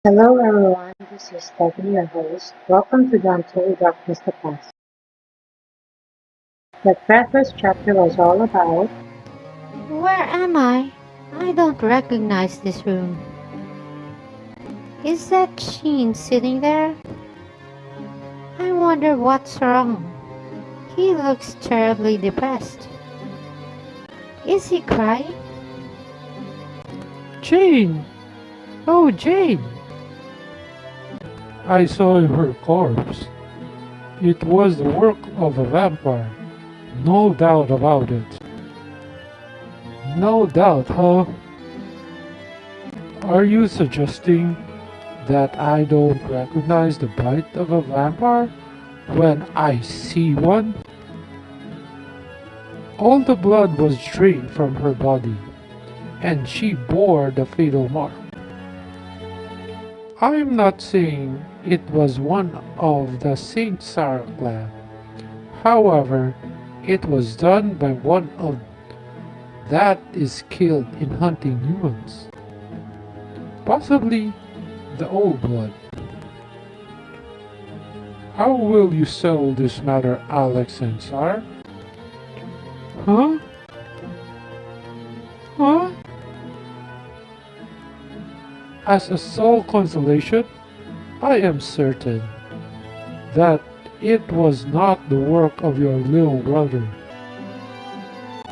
Hello everyone, this is Stephanie, your host. Welcome to the Untold Darkness the Past. The preface chapter was all about Where am I? I don't recognize this room. Is that Sheen sitting there? I wonder what's wrong. He looks terribly depressed. Is he crying? Jane! Oh, Jane! I saw her corpse. It was the work of a vampire. No doubt about it. No doubt, huh? Are you suggesting that I don't recognize the bite of a vampire when I see one? All the blood was drained from her body, and she bore the fatal mark. I'm not saying it was one of the st.cyr clan. However, it was done by one of that is skilled in hunting humans. Possibly the old blood. How will you settle this matter, Alex and Sar? Huh? Huh? As a sole consolation, I am certain that it was not the work of your little brother.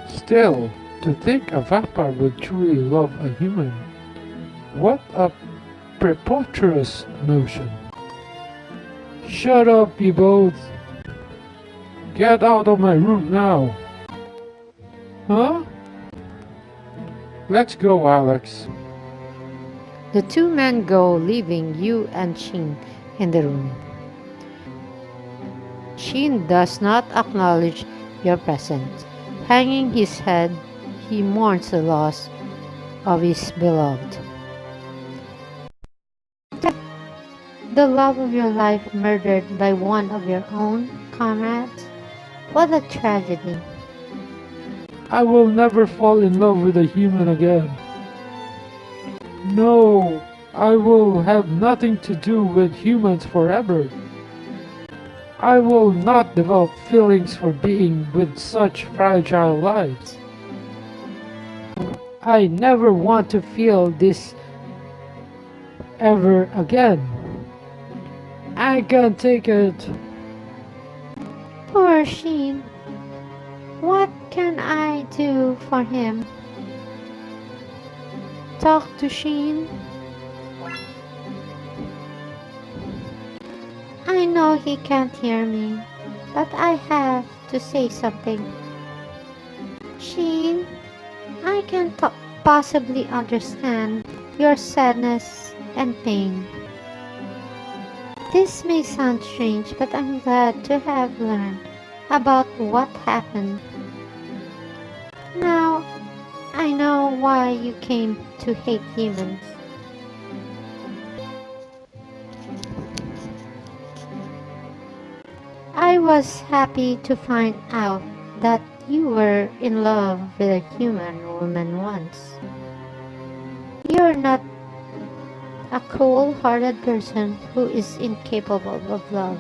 Still, to think a vampire would truly love a human, what a preposterous notion. Shut up, you both! Get out of my room now! Huh? Let's go, Alex. The two men go, leaving you and Sheen in the room. Sheen does not acknowledge your presence. Hanging his head, he mourns the loss of his beloved. The love of your life murdered by one of your own comrades? What a tragedy. I will never fall in love with a human again. No, I will have nothing to do with humans forever. I will not develop feelings for being with such fragile lives. I never want to feel this ever again. I can't take it. Poor Sheen. What can I do for him? Talk to Sheen. I know he can't hear me, but I have to say something. Sheen, I can possibly understand your sadness and pain. This may sound strange, but I'm glad to have learned about what happened. Now, I know why you came to hate humans. I was happy to find out that you were in love with a human woman once. You're not a cold-hearted person who is incapable of love.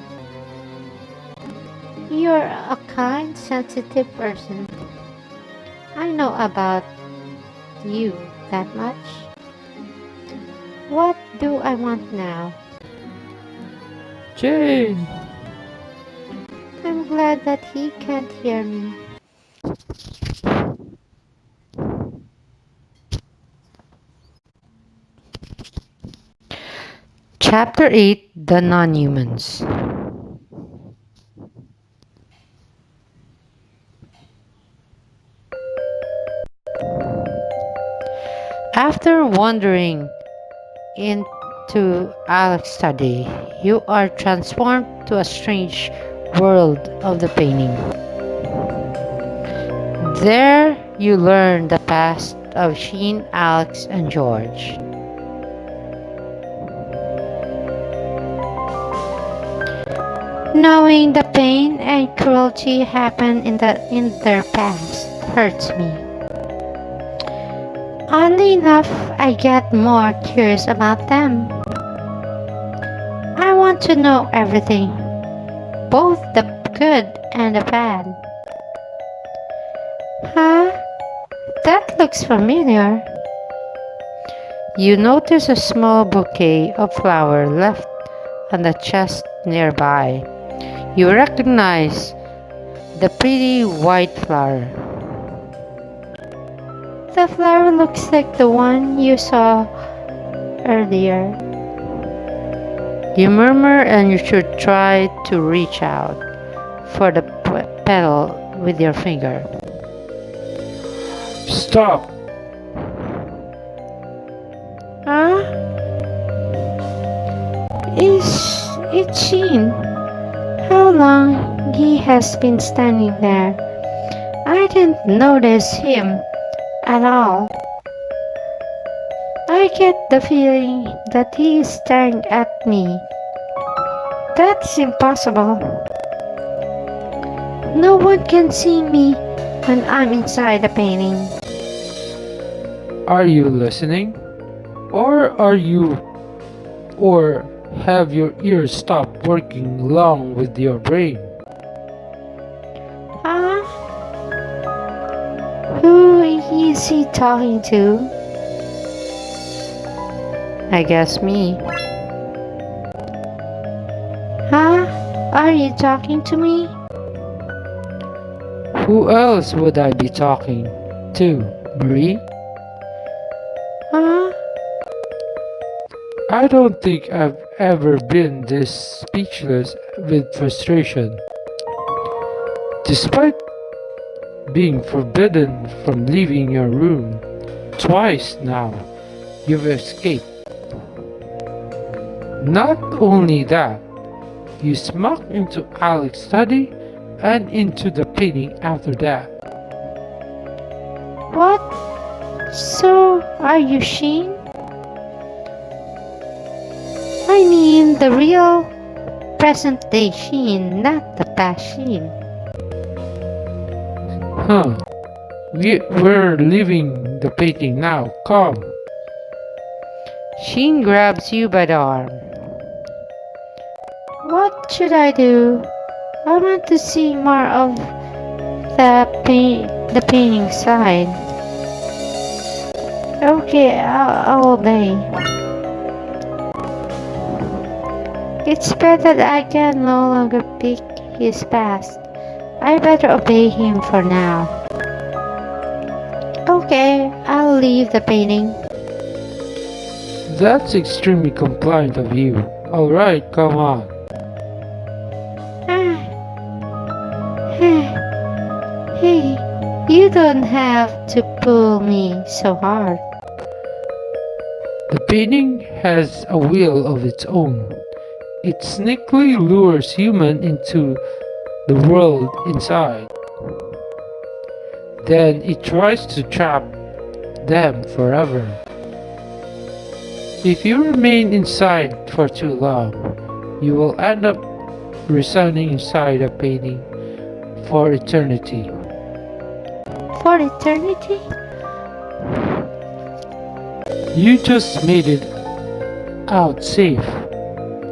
You're a kind, sensitive person. I know about you that much. What do I want now? Jane! I'm glad that he can't hear me. Chapter 8: The Non-Humans. After wandering into Alex's study, you are transformed to a strange world of the painting. There you learn the past of Sheen, Alex, and George. Knowing the pain and cruelty happened in their past hurts me. Oddly enough, I get more curious about them. want to know everything, both the good and the bad. Huh? That looks familiar. You notice a small bouquet of flowers left on the chest nearby. You recognize the pretty white flower. The flower looks like the one you saw earlier. You murmur and you should try to reach out for the petal with your finger. Stop! Huh? It's Sheen. How long he has been standing there. I didn't notice him at all. I get the feeling that he is staring at me. That's impossible. No one can see me when I'm inside the painting. Are you listening? Or have your ears stopped working along with your brain? Huh? Who is he talking to? I guess me. Huh? Are you talking to me? Who else would I be talking to, Marie? Huh? I don't think I've ever been this speechless with frustration. Despite being forbidden from leaving your room twice now, you've escaped. Not only that, you snuck into Alex's study and into the painting after that. What? So, are you Sheen? I mean the real present day Sheen, not the past Sheen. Huh. We're leaving the painting now. Come. Sheen grabs you by the arm. What should I do? I want to see more of the painting side. Okay, I'll obey. It's bad that I can no longer pick his past. I better obey him for now. Okay, I'll leave the painting. That's extremely compliant of you. Alright, come on. Hey, you don't have to pull me so hard. The painting has a will of its own. It sneakily lures humans into the world inside. Then it tries to trap them forever. If you remain inside for too long, you will end up residing inside a painting for eternity. For eternity? You just made it out safe.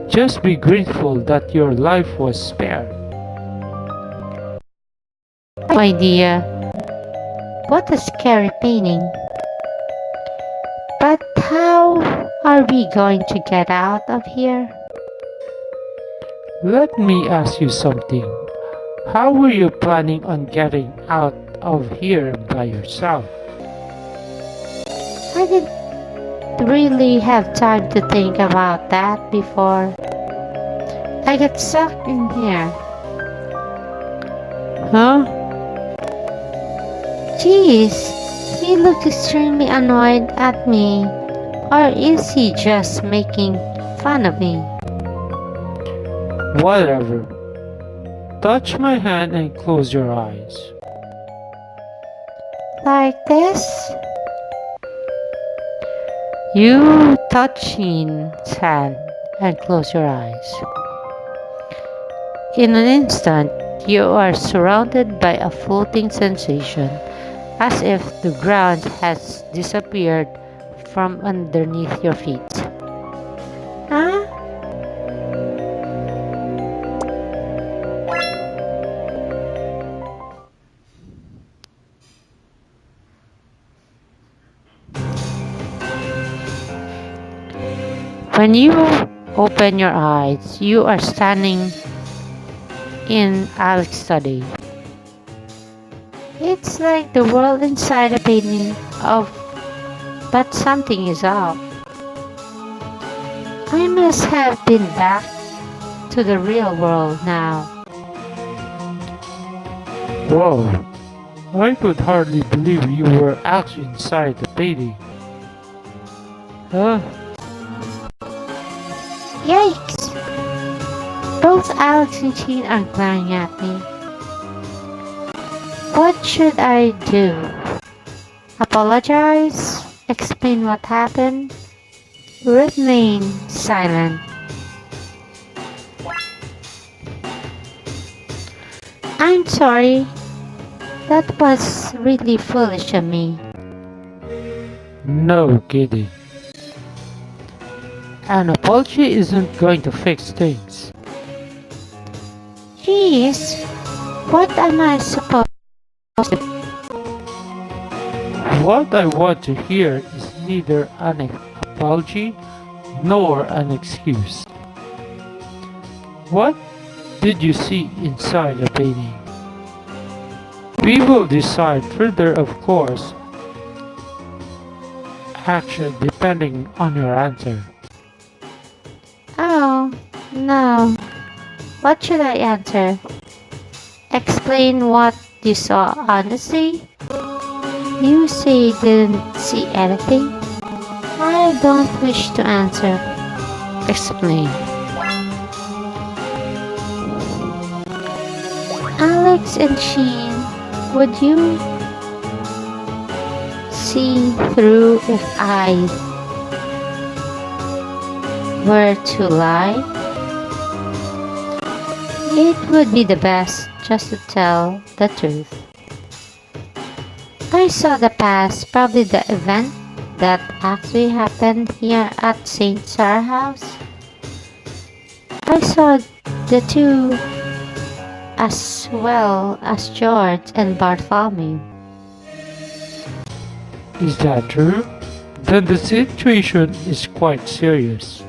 Just be grateful that your life was spared. No idea. What a scary painting. But how are we going to get out of here? Let me ask you something. How were you planning on getting out of here by yourself? I didn't really have time to think about that before I got stuck in here. Huh? Jeez, he looks extremely annoyed at me. Or is he just making fun of me? Whatever. Touch my hand and close your eyes. Like this? You touch Sheen's hand and close your eyes. In an instant, you are surrounded by a floating sensation, as if the ground has disappeared from underneath your feet. Huh? When you open your eyes, you are standing in Alex's study. It's like the world inside a painting of, but something is off. I must have been back to the real world now. Whoa, I could hardly believe you were actually inside the painting. Huh? Yikes! Both Alex and Sheen are glaring at me. What should I do? Apologize? Explain what happened? Remain silent. I'm sorry. That was really foolish of me. No kidding. An apology isn't going to fix things. Jeez, what am I supposed to do? What I want to hear is neither an apology nor an excuse. What did you see inside the painting? We will decide further, of course, action depending on your answer. Oh, no. What should I answer? Explain what you saw honestly? You say you didn't see anything? I don't wish to answer. Explain. Alex and Sheen, would you see through if I were to lie? It would be the best just to tell the truth. I saw the past, probably the event that actually happened here at st.cyr house. I saw the two as well as George and Bartholomew. Is that true? Then the situation is quite serious.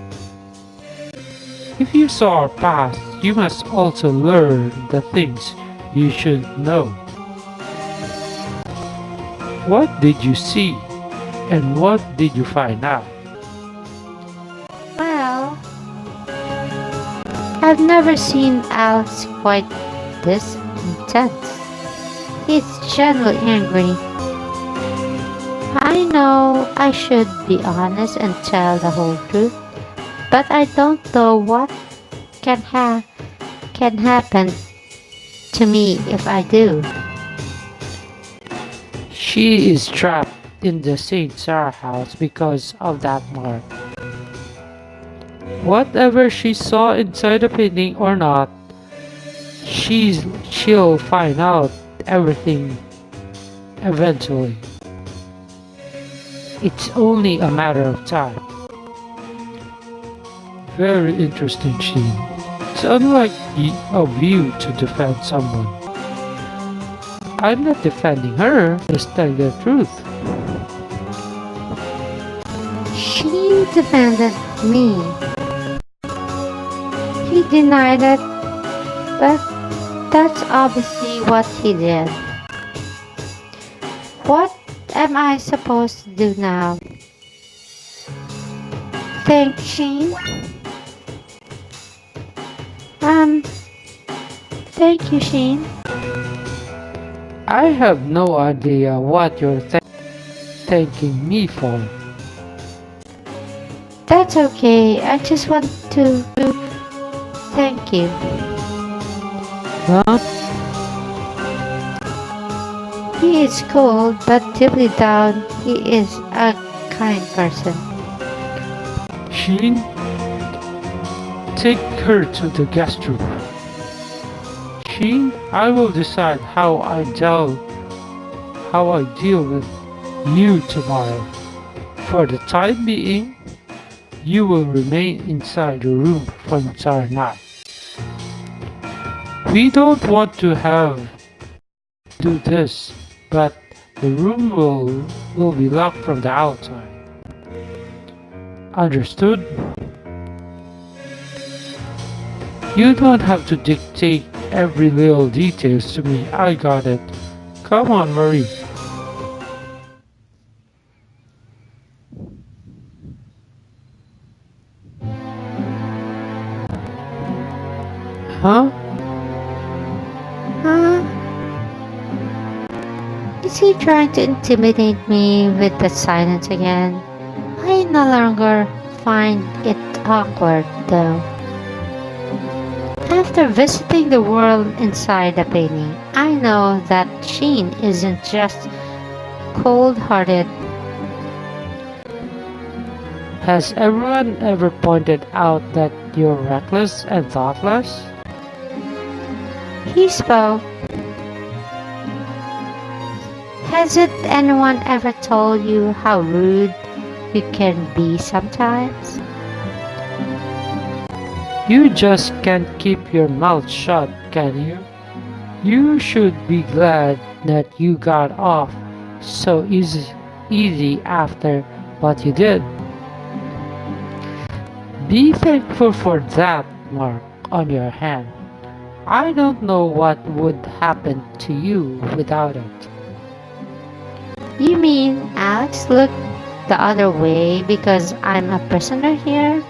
If you saw our past, you must also learn the things you should know. What did you see? And what did you find out? Well, I've never seen Alex quite this intense. He's genuinely angry. I know I should be honest and tell the whole truth, but I don't know what can happen to me if I do. She is trapped in the st.cyr house because of that mark. Whatever she saw inside the painting or not, she'll find out everything eventually. It's only a matter of time. Very interesting, Sheen. It's unlike of you to defend someone. I'm not defending her, just telling the truth. She defended me. He denied it, but that's obviously what he did. What am I supposed to do now? Thank Sheen? Thank you, Sheen. I have no idea what you're thanking me for. That's okay. I just want to thank you. Huh? He is cold, but deeply down, he is a kind person. Sheen, take her to the guest room. Sheen, I will decide how I deal with you tomorrow. For the time being, you will remain inside the room for the entire night. We don't want to do this, but the room will be locked from the outside. Understood? You don't have to dictate every little details to me. I got it. Come on, Marie. Huh? Huh? Is he trying to intimidate me with the silence again? I no longer find it awkward though. After visiting the world inside the painting, I know that Sheen isn't just cold-hearted. Has everyone ever pointed out that you're reckless and thoughtless? He spoke. Hasn't anyone ever told you how rude you can be sometimes? You just can't keep your mouth shut, can you? You should be glad that you got off so easy after what you did. Be thankful for that mark on your hand. I don't know what would happen to you without it. You mean Alex looked the other way because I'm a prisoner here?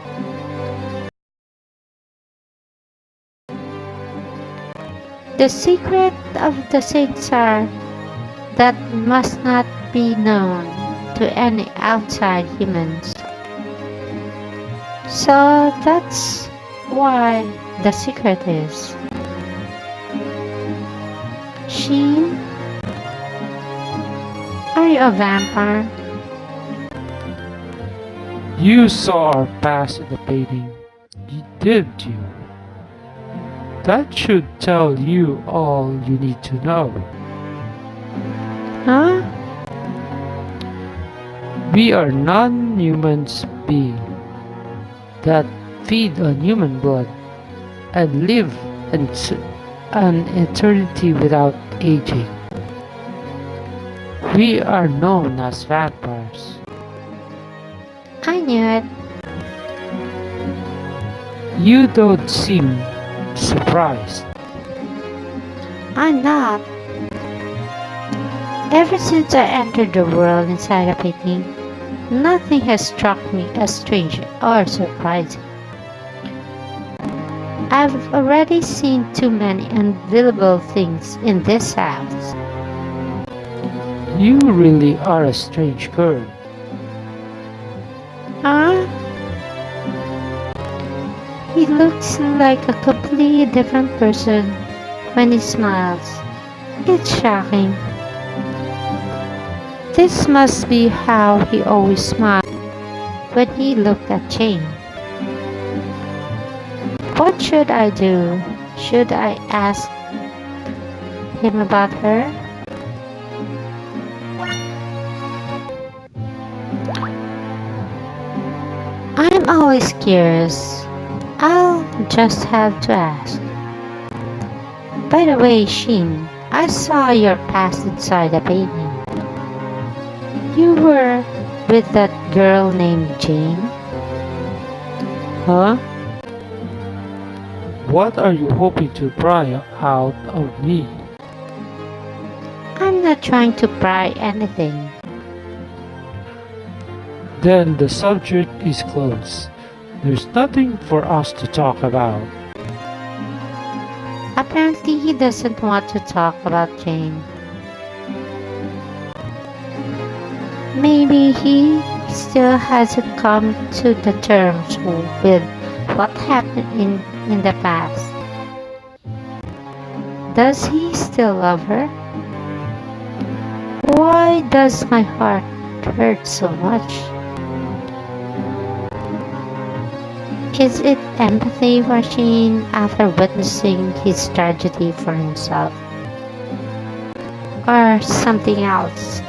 The secret of the st.cyr that must not be known to any outside humans. So that's why the secret is. Sheen, are you a vampire? You saw our past in the painting, didn't you? That should tell you all you need to know. Huh? We are non-human beings that feed on human blood and live an eternity without aging. We are known as vampires. I knew it. You don't seem surprised. I'm not. Ever since I entered the world inside a painting, nothing has struck me as strange or surprising. I've already seen too many unbelievable things in this house. You really are a strange girl. Huh? He looks like a completely different person when he smiles. It's shocking. This must be how he always smiled when he looked at Jane. What should I do? Should I ask him about her? I'm always curious. I'll just have to ask. By the way, Sheen, I saw your past inside the painting. You were with that girl named Jane? Huh? What are you hoping to pry out of me? I'm not trying to pry anything. Then the subject is closed. There's nothing for us to talk about. Apparently, he doesn't want to talk about Jane. Maybe he still hasn't come to the terms with what happened in the past. Does he still love her? Why does my heart hurt so much? Is it empathy for Sheen after witnessing his tragedy for himself? Or something else?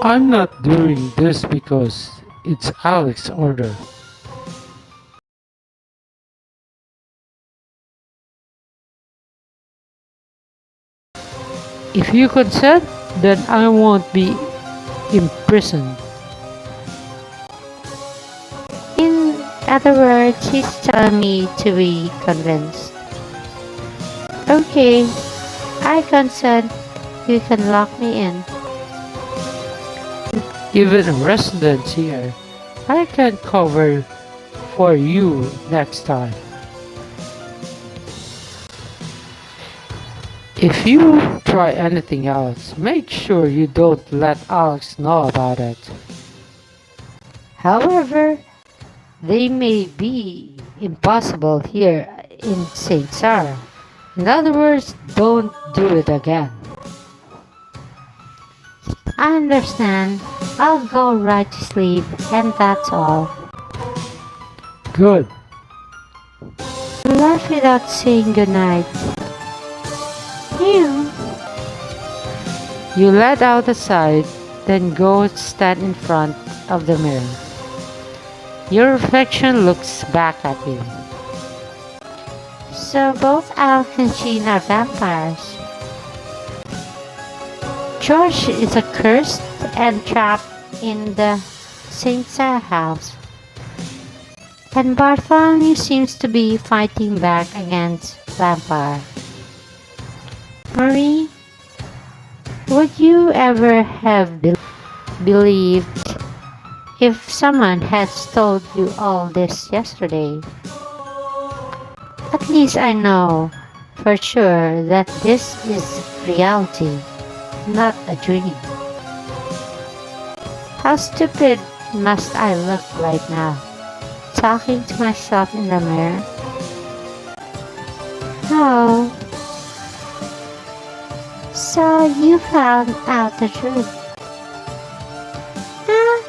I'm not doing this because it's Alex's order. If you consent, Then I won't be imprisoned. In other words, he's telling me to be convinced. Okay, I consent. You can lock me in. Even residents here, I can cover for you next time. If you try anything else, make sure you don't let Alex know about it. However, they may be impossible here in st.cyr. In other words, don't do it again. I understand. I'll go right to sleep, and that's all. Good. You left without saying goodnight. You? You let out a sigh, then go stand in front of the mirror. Your reflection looks back at you. So both Alex and Sheen are vampires. George is accursed and trapped in the st.cyr house. And Bartholomew seems to be fighting back against vampire. Marie, would you ever have believed if someone had told you all this yesterday? At least I know for sure that this is reality, not a dream. How stupid must I look right now, talking to myself in the mirror? Oh, so you found out the truth. Huh?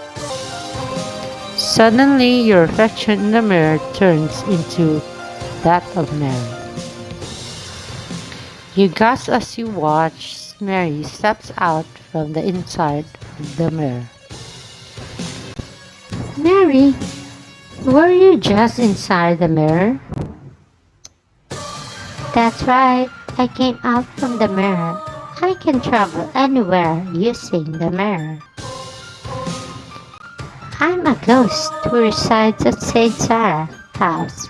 Suddenly, your reflection in the mirror turns into that of Mary. You gasp as you watch Mary steps out from the inside of the mirror. Mary, were you just inside the mirror? That's right, I came out from the mirror. I can travel anywhere using the mirror. I'm a ghost who resides at st.cyr house.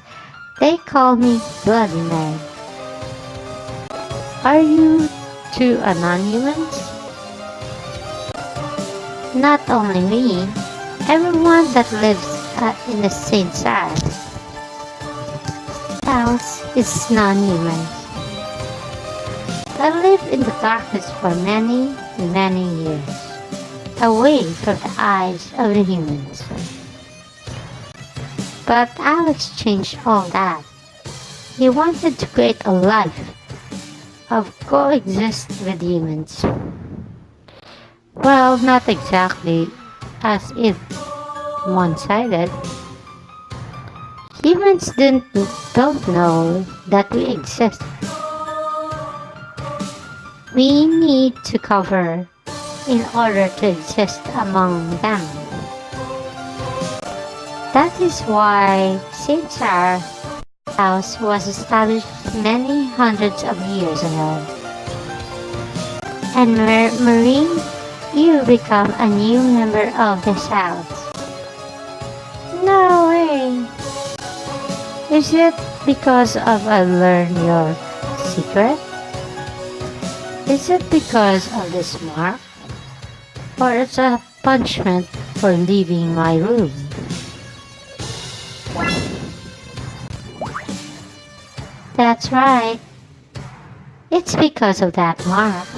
They call me Bloody Mary. Are you two non-humans? Not only me, everyone that lives in the st.cyr house is non-human. I lived in the darkness for many, many years, away from the eyes of the humans. But Alex changed all that. He wanted to create a life of coexist with humans. Well, not exactly as if one-sided. Humans don't know that we exist. We need to cover in order to exist among them. That is why st.cyr house was established many hundreds of years ago. And Marie, you become a new member of this house. No way! Is it because of I learned your secret? Is it because of this mark? Or it's a punishment for leaving my room? That's right. It's because of that mark.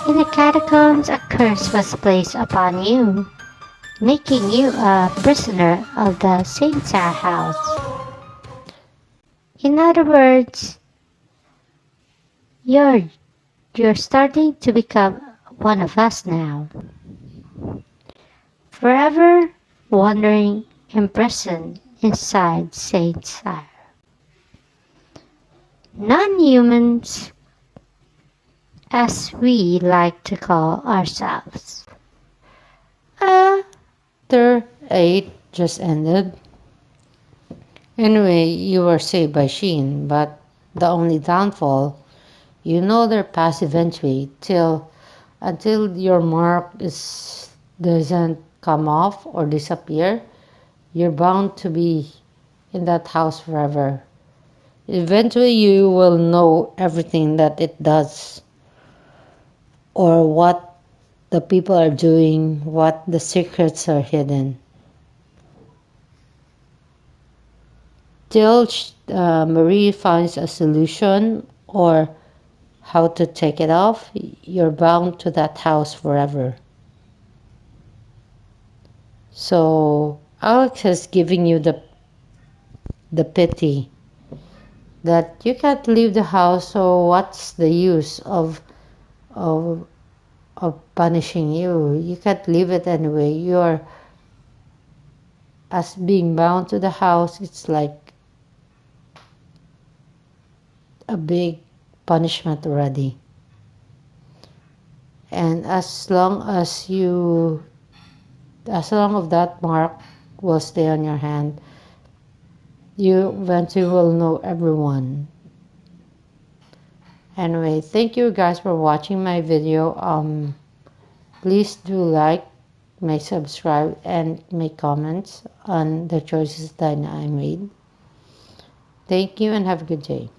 In the catacombs, a curse was placed upon you, making you a prisoner of the st.cyr house. In other words, you're starting to become one of us now. Forever wandering imprisoned inside st.cyr. Non-humans, as we like to call ourselves. Chapter 8 just ended. Anyway, you were saved by Sheen, but the only downfall You know their past eventually until your mark doesn't come off or disappear. You're bound to be in that house forever. Eventually you will know everything that it does, or what the people are doing, what the secrets are hidden. Till Marie finds a solution or how to take it off, you're bound to that house forever. So Alex is giving you the pity that you can't leave the house, so what's the use of of punishing you? You can't leave it anyway. You're as being bound to the house, it's like a big punishment already. And as long as that mark will stay on your hand, you eventually will know everyone. Anyway, thank you guys for watching my video. Please do like, make subscribe, and make comments on the choices that I made. Thank you and have a good day.